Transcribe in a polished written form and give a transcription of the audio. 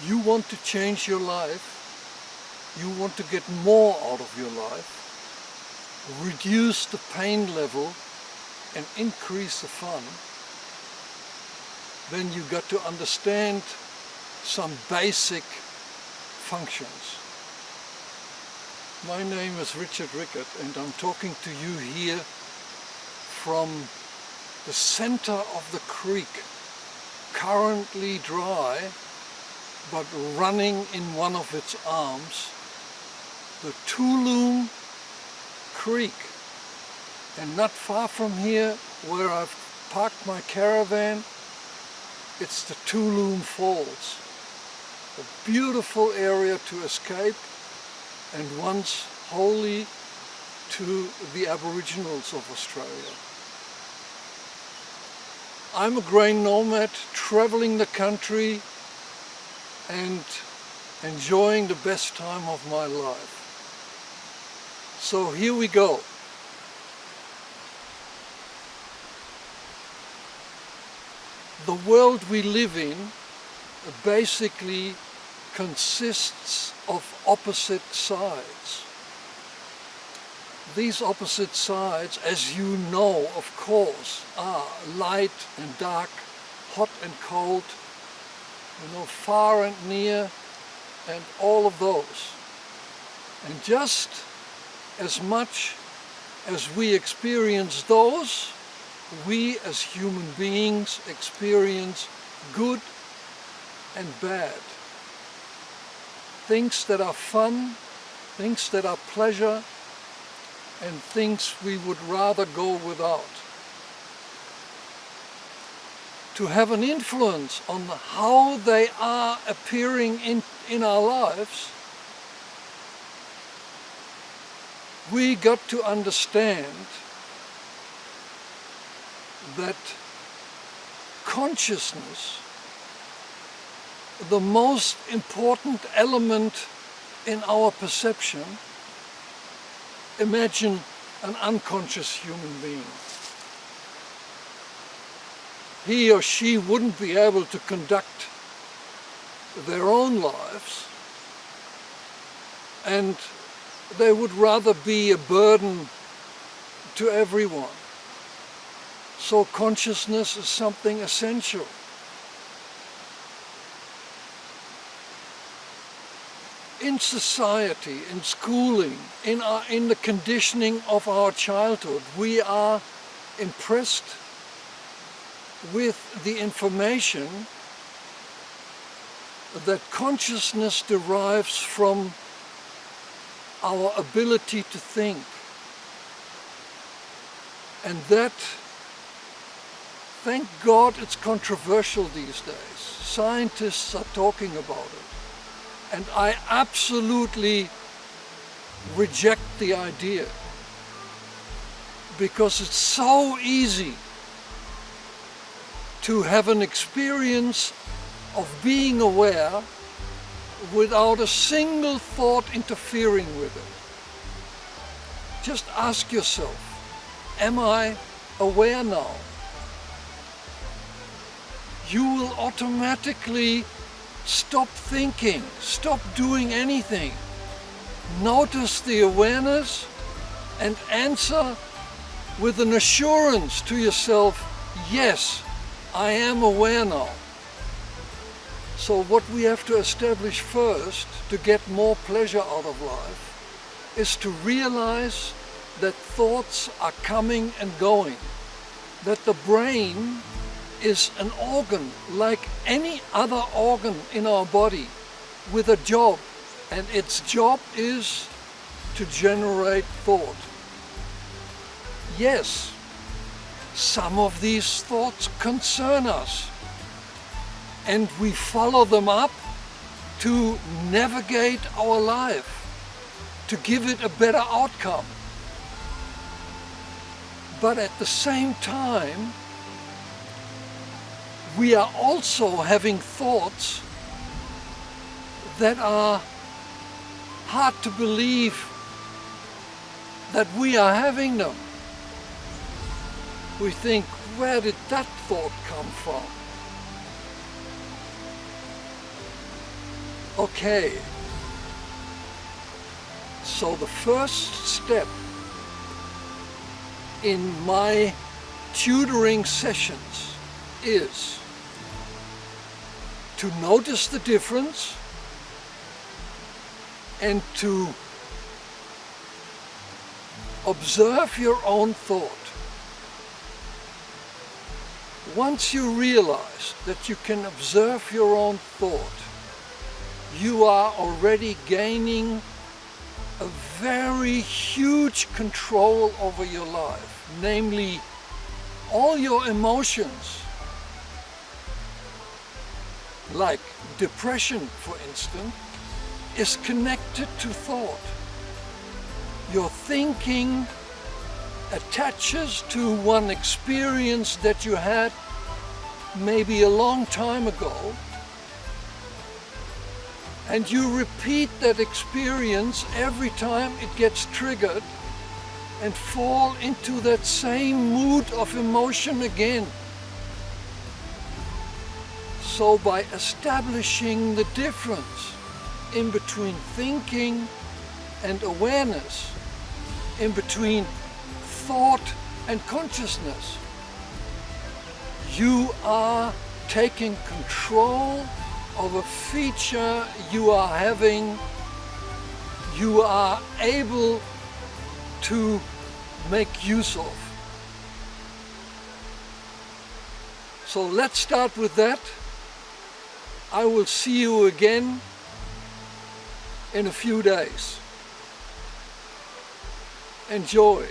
You want to change your life, you want to get more out of your life, reduce the pain level and increase the fun, then you got to understand some basic functions. My name is Richard Rickert and I'm talking to you here from the center of the creek, currently dry but running in one of its arms, the Tulum Creek. And not far from here, where I've parked my caravan, it's the Tulum Falls. A beautiful area to escape and once holy to the Aboriginals of Australia. I'm a grain nomad traveling the country and enjoying the best time of my life. So here we go. The world we live in basically consists of opposite sides. These opposite sides, as you know, of course, are light and dark, hot and cold, far and near, and all of those. And just as much as we experience those, we as human beings experience good and bad. Things that are fun, things that are pleasure, and things we would rather go without. To have an influence on how they are appearing in our lives, we got to understand that consciousness, the most important element in our perception, imagine an unconscious human being. He or she wouldn't be able to conduct their own lives, and they would rather be a burden to everyone. So consciousness is something essential. In society, in schooling, in the conditioning of our childhood, we are impressed with the information that consciousness derives from our ability to think. And that, thank God, it's controversial these days. Scientists are talking about it. And I absolutely reject the idea, because it's so easy to have an experience of being aware without a single thought interfering with it. Just ask yourself, am I aware now? You will automatically stop thinking, stop doing anything. Notice the awareness and answer with an assurance to yourself, yes, I am aware now. So what we have to establish first to get more pleasure out of life is to realize that thoughts are coming and going, that the brain is an organ like any other organ in our body with a job, and its job is to generate thought. Yes, some of these thoughts concern us, and we follow them up to navigate our life, to give it a better outcome. But at the same time, we are also having thoughts that are hard to believe that we are having them. We think, where did that thought come from? Okay, so the first step in my tutoring sessions is to notice the difference and to observe your own thought. Once you realize that you can observe your own thought, you are already gaining a very huge control over your life. Namely, all your emotions, like depression for instance, is connected to thought. Your thinking attaches to one experience that you had maybe a long time ago, and you repeat that experience every time it gets triggered and fall into that same mood of emotion again. So by establishing the difference in between thinking and awareness, in between thought and consciousness, you are taking control of a feature you are having. You are able to make use of. So let's start with that. I will see you again in a few days. Enjoy.